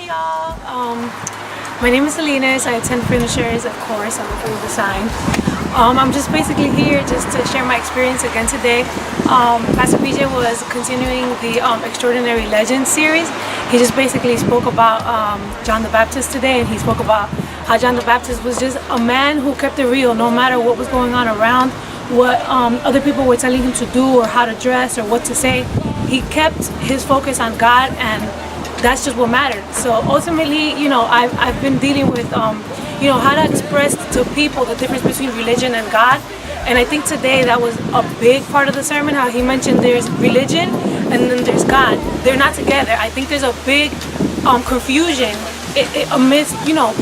Hi y'all. My name is Salinas. I attend Finishers, of course. I'm looking at the sign. I'm just basically here just to share my experience again today. Pastor PJ was continuing the Extraordinary Legends series. He just basically spoke about John the Baptist today, and he spoke about how John the Baptist was just a man who kept it real no matter what was going on around, what other people were telling him to do or how to dress or what to say. He kept his focus on God, and that's just what mattered. So ultimately, I've been dealing with how to express to people the difference between religion and God. And I think today that was a big part of the sermon, how he mentioned there's religion and then there's God. They're not together. I think there's a big confusion amidst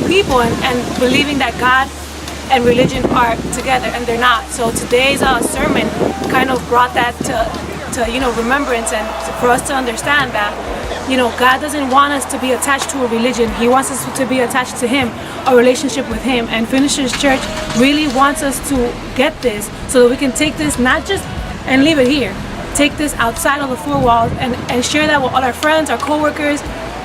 people and believing that God and religion are together, and they're not. So today's sermon kind of brought that to remembrance, and for us to understand that God doesn't want us to be attached to a religion. He wants us to be attached to Him, a relationship with Him. And Finishers Church really wants us to get this so that we can take this not just and leave it here. Take this outside of the four walls and share that with all our friends, our coworkers,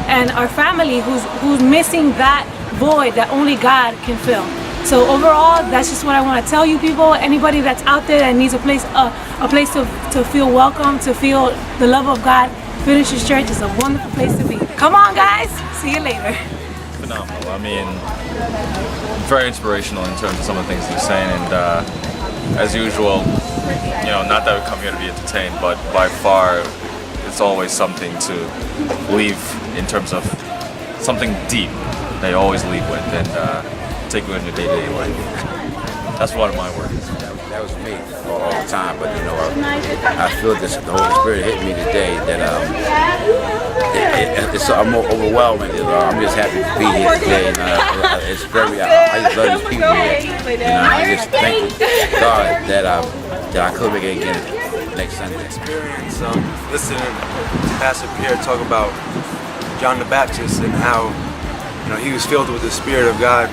and our family who's missing that void that only God can fill. So overall, that's just what I want to tell you people. Anybody that's out there that needs a place to feel welcome, to feel the love of God, Finishers Church is a wonderful place to be. Come on, guys. See you later. Phenomenal. I mean, very inspirational in terms of some of the things he's saying, and as usual, not that we come here to be entertained, but by far, it's always something to leave in terms of something deep. They always leave with and take you in your day-to-day life. That's one of my words. That was me all the time, but I feel this. The Holy Spirit hit me today. That it's overwhelming. I'm just happy to be here today, and it's very. I just love these people here. I just thank God that I could make it again next Sunday. Experience listening to Pastor Pierre talk about John the Baptist and how he was filled with the Spirit of God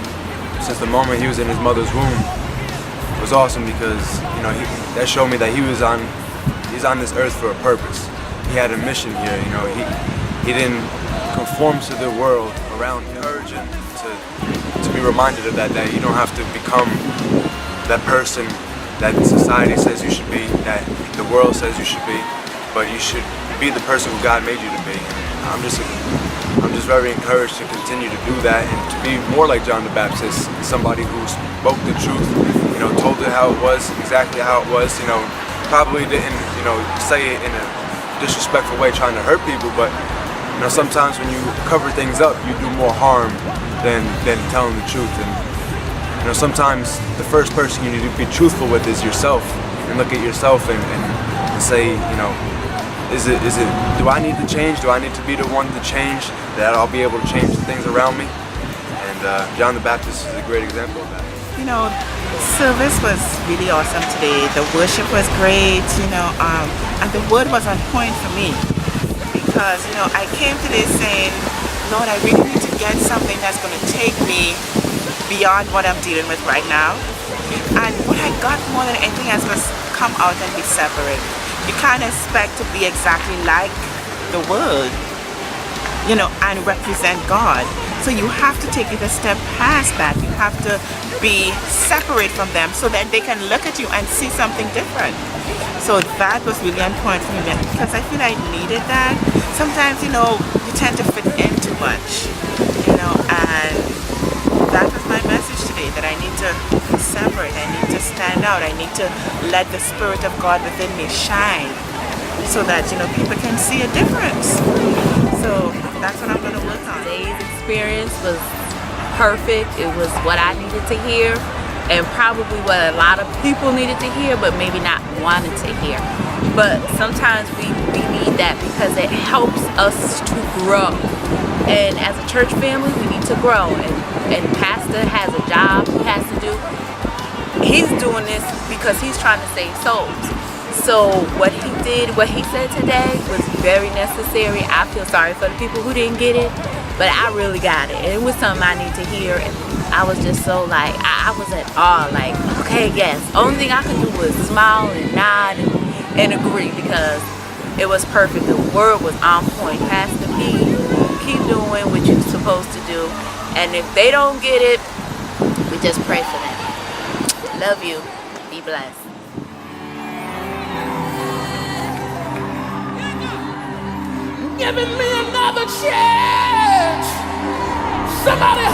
since the moment he was in his mother's womb. It was awesome because that showed me that he's on this earth for a purpose. He had a mission here. He didn't conform to the world around him. Urgent to be reminded of that you don't have to become that person that society says you should be, that the world says you should be, but you should be the person who God made you to be. I'm just very encouraged to continue to do that and to be more like John the Baptist, somebody who spoke the truth, told it how it was, exactly how it was, probably didn't, say it in a disrespectful way trying to hurt people, but, sometimes when you cover things up, you do more harm than telling the truth. And, sometimes the first person you need to be truthful with is yourself, and look at yourself and say, is it, do I need to change? Do I need to be the one to change, that I'll be able to change the things around me? And John the Baptist is a great example of that. Service was really awesome today. The worship was great, and the word was on point for me. Because, I came today saying, Lord, I really need to get something that's going to take me beyond what I'm dealing with right now. And what I got more than anything else was come out and be separate. You can't expect to be exactly like the world, and represent God. So you have to take it a step past that. You have to be separate from them so that they can look at you and see something different. So that was really on point for me because I feel I needed that. Sometimes, you tend to fit in too much, and that was my message today, that I need to be separate. I need to stand out. I need to let the Spirit of God within me shine so that, people can see a difference. So that's what I'm going to work on. Today's experience was perfect. It was what I needed to hear, and probably what a lot of people needed to hear, but maybe not wanted to hear. But sometimes we need that because it helps us to grow. And as a church family, we need to grow. And Pastor has a job he has to do. He's doing this because he's trying to save souls. So what he did, what he said today was very necessary. I feel sorry for the people who didn't get it, but I really got it. And it was something I need to hear. And I was just so I was at awe, okay, yes. Only thing I could do was smile and nod and agree because it was perfect. The word was on point. Pastor P, keep doing what you're supposed to supposed to do. And if they don't get it, we just pray for them. Love you. Be blessed. Giving me another chance. Somebody